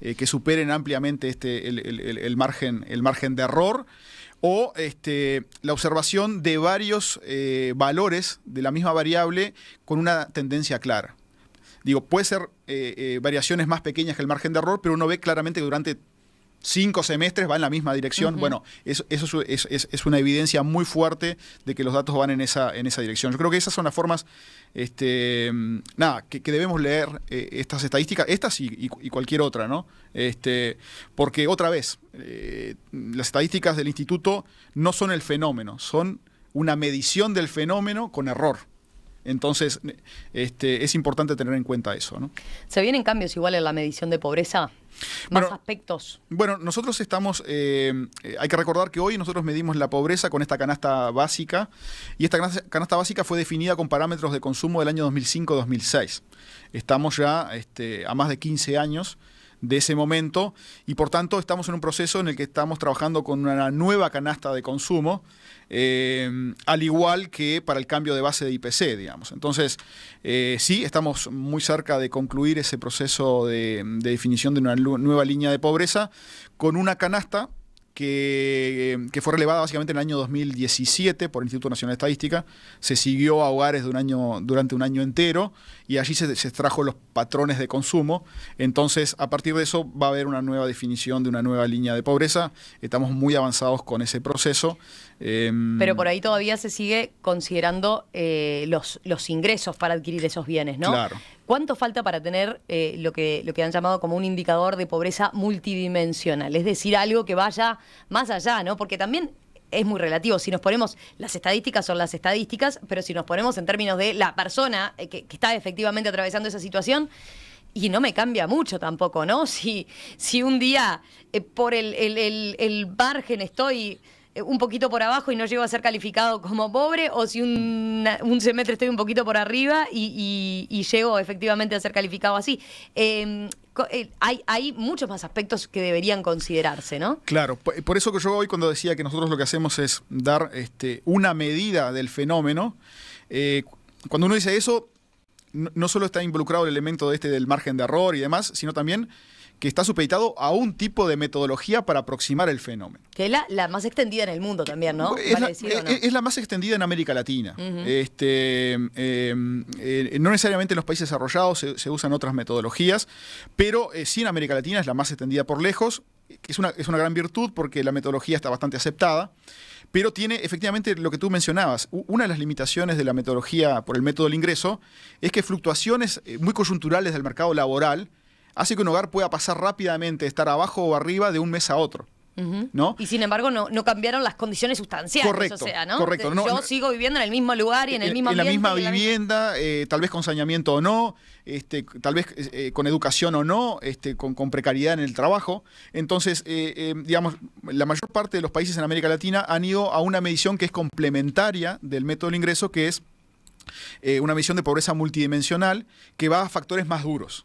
que superen ampliamente el margen de error, o la observación de varios valores de la misma variable con una tendencia clara. Digo, puede ser variaciones más pequeñas que el margen de error, pero uno ve claramente que durante 5 semestres va en la misma dirección. Bueno, eso es una evidencia muy fuerte de que los datos van en esa dirección. Yo creo que esas son las formas que debemos leer estas estadísticas, estas y cualquier otra, ¿no? Porque otra vez, las estadísticas del instituto no son el fenómeno, son una medición del fenómeno con error. Entonces, es importante tener en cuenta eso, ¿no? ¿Se vienen cambios igual en la medición de pobreza? ¿Más aspectos? Bueno, nosotros estamos, hay que recordar que hoy nosotros medimos la pobreza con esta canasta básica, y esta canasta básica fue definida con parámetros de consumo del año 2005-2006. Estamos ya a más de 15 años de ese momento, y por tanto estamos en un proceso en el que estamos trabajando con una nueva canasta de consumo, al igual que para el cambio de base de IPC, digamos. Entonces, sí, estamos muy cerca de concluir ese proceso de definición de una nueva línea de pobreza con una canasta que fue relevada básicamente en el año 2017 por el Instituto Nacional de Estadística. Se siguió a hogares durante un año entero, y allí se extrajo los patrones de consumo. Entonces, a partir de eso va a haber una nueva definición de una nueva línea de pobreza. Estamos muy avanzados con ese proceso. Pero por ahí todavía se sigue considerando los ingresos para adquirir esos bienes, ¿no? Claro. ¿Cuánto falta para tener lo que han llamado como un indicador de pobreza multidimensional? Es decir, algo que vaya más allá, ¿no? Porque también es muy relativo. Si nos ponemos, las estadísticas son las estadísticas, pero si nos ponemos en términos de la persona que está efectivamente atravesando esa situación, y no me cambia mucho tampoco, ¿no? Si un día por el margen estoy un poquito por abajo y no llego a ser calificado como pobre, o si un semestre estoy un poquito por arriba y llego efectivamente a ser calificado así. Hay muchos más aspectos que deberían considerarse, ¿no? Claro, por eso que yo hoy, cuando decía que nosotros lo que hacemos es dar una medida del fenómeno, cuando uno dice eso, no solo está involucrado el elemento del margen de error y demás, sino también que está supeditado a un tipo de metodología para aproximar el fenómeno. Que es la más extendida en el mundo también, ¿no? Es la más extendida en América Latina. No necesariamente en los países desarrollados se usan otras metodologías, pero sí en América Latina es la más extendida por lejos. Es una gran virtud porque la metodología está bastante aceptada, pero tiene efectivamente lo que tú mencionabas. Una de las limitaciones de la metodología por el método del ingreso es que fluctuaciones muy coyunturales del mercado laboral hace que un hogar pueda pasar rápidamente de estar abajo o arriba de un mes a otro. ¿No? Y sin embargo no cambiaron las condiciones sustanciales. Correcto, o sea, ¿no? Correcto. Yo sigo viviendo en el mismo lugar y en el mismo ambiente. En la misma vivienda, tal vez con saneamiento o no, tal vez con educación o no, con precariedad en el trabajo. Entonces, digamos, la mayor parte de los países en América Latina han ido a una medición que es complementaria del método del ingreso, que es una medición de pobreza multidimensional que va a factores más duros,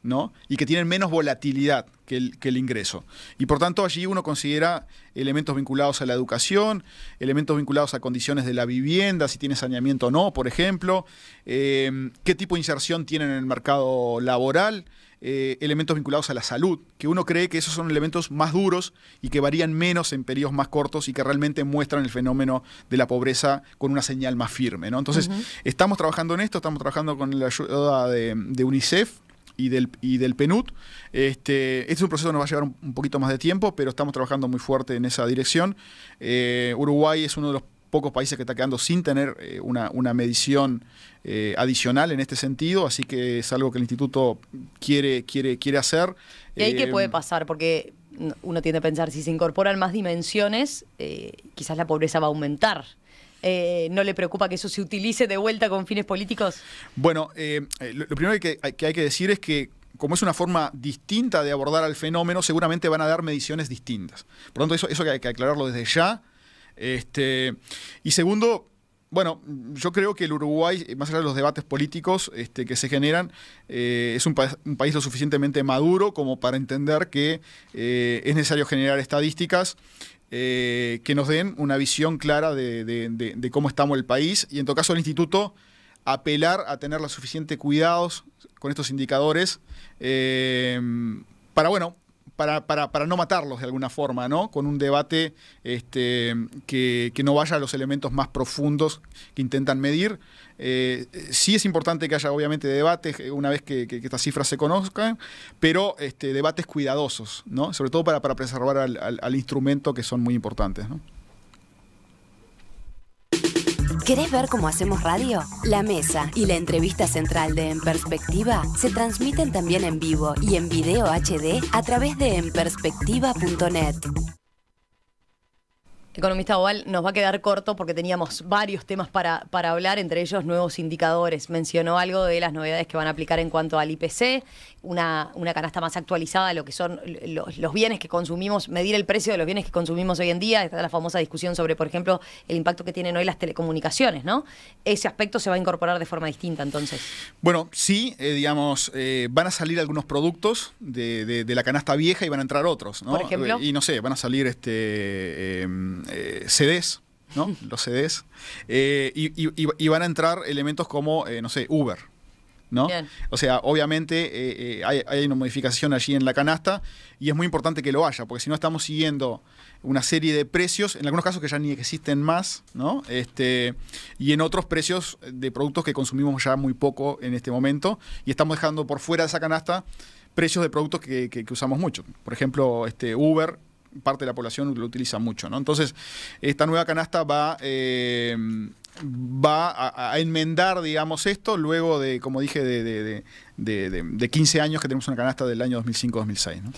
¿no? Y que tienen menos volatilidad que el ingreso. Y por tanto allí uno considera elementos vinculados a la educación, elementos vinculados a condiciones de la vivienda, si tiene saneamiento o no, por ejemplo, qué tipo de inserción tienen en el mercado laboral, elementos vinculados a la salud, que uno cree que esos son elementos más duros y que varían menos en periodos más cortos y que realmente muestran el fenómeno de la pobreza con una señal más firme, ¿no? Entonces, estamos trabajando en esto, estamos trabajando con la ayuda de UNICEF y del PNUD. Este es un proceso que nos va a llevar un poquito más de tiempo, pero estamos trabajando muy fuerte en esa dirección. Uruguay es uno de los pocos países que está quedando sin tener una medición adicional en este sentido, así que es algo que el instituto quiere hacer. ¿Y ahí qué puede pasar? Porque uno tiende a pensar, si se incorporan más dimensiones, quizás la pobreza va a aumentar. ¿No le preocupa que eso se utilice de vuelta con fines políticos? Bueno, lo primero que hay que decir es que, como es una forma distinta de abordar al fenómeno, seguramente van a dar mediciones distintas. Por lo tanto, eso hay que aclararlo desde ya. Y segundo, Bueno, yo creo que el Uruguay, más allá de los debates políticos que se generan, es un país lo suficientemente maduro como para entender que es necesario generar estadísticas que nos den una visión clara de cómo estamos el país, y en todo caso el instituto apelar a tener los suficientes cuidados con estos indicadores para no matarlos de alguna forma, ¿no? Con un debate que no vaya a los elementos más profundos que intentan medir. Sí es importante que haya obviamente debates una vez que estas cifras se conozcan, pero debates cuidadosos, ¿no? Sobre todo para preservar al instrumento, que son muy importantes, ¿no? ¿Querés ver cómo hacemos radio? La mesa y la entrevista central de En Perspectiva se transmiten también en vivo y en video HD a través de enperspectiva.net. Economista Oval, nos va a quedar corto porque teníamos varios temas para hablar, entre ellos nuevos indicadores. Mencionó algo de las novedades que van a aplicar en cuanto al IPC, una canasta más actualizada de lo que son los bienes que consumimos, medir el precio de los bienes que consumimos hoy en día. Está la famosa discusión sobre, por ejemplo, el impacto que tienen hoy las telecomunicaciones, ¿no? Ese aspecto se va a incorporar de forma distinta, entonces. Bueno, sí, van a salir algunos productos de la canasta vieja y van a entrar otros, ¿no? Por ejemplo. Y no sé, van a salir CDs, ¿no? Los CDs. Y van a entrar elementos como, no sé, Uber, ¿no? Bien. O sea, obviamente hay una modificación allí en la canasta, y es muy importante que lo haya, porque si no estamos siguiendo una serie de precios, en algunos casos que ya ni existen más, ¿no? Y en otros precios de productos que consumimos ya muy poco en este momento, y estamos dejando por fuera de esa canasta precios de productos que usamos mucho. Por ejemplo, Uber, parte de la población lo utiliza mucho, ¿no? Entonces, esta nueva canasta va a enmendar, digamos, esto luego de, como dije, de 15 años que tenemos una canasta del año 2005-2006, ¿no?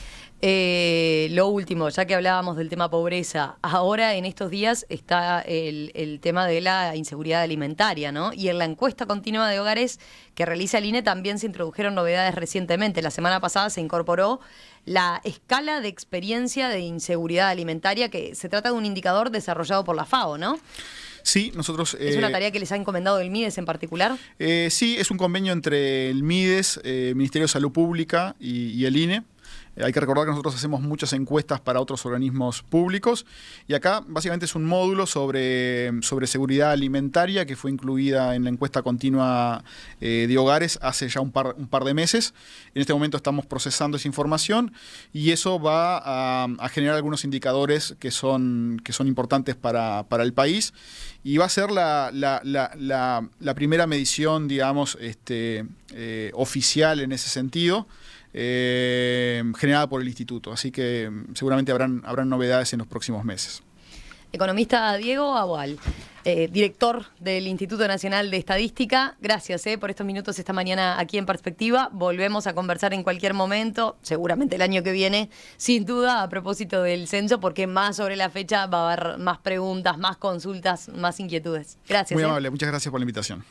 Lo último, ya que hablábamos del tema pobreza, ahora en estos días está el tema de la inseguridad alimentaria, ¿no? Y en la encuesta continua de hogares que realiza el INE también se introdujeron novedades recientemente. La semana pasada se incorporó la escala de experiencia de inseguridad alimentaria, que se trata de un indicador desarrollado por la FAO, ¿no? Sí, nosotros... ¿Es una tarea que les ha encomendado el MIDES en particular? Sí, es un convenio entre el MIDES, Ministerio de Salud Pública y el INE. Hay que recordar que nosotros hacemos muchas encuestas para otros organismos públicos, y acá básicamente es un módulo sobre seguridad alimentaria que fue incluida en la encuesta continua de hogares hace ya un par de meses. En este momento estamos procesando esa información, y eso va a generar algunos indicadores que son importantes para el país, y va a ser la primera medición, digamos, oficial en ese sentido, generada por el instituto. Así que seguramente habrán novedades en los próximos meses. Economista Diego Abual, director del Instituto Nacional de Estadística, gracias por estos minutos esta mañana aquí en Perspectiva. Volvemos a conversar en cualquier momento, seguramente el año que viene, sin duda, a propósito del censo, porque más sobre la fecha va a haber más preguntas, más consultas, más inquietudes. Gracias. Muy amable, muchas gracias por la invitación.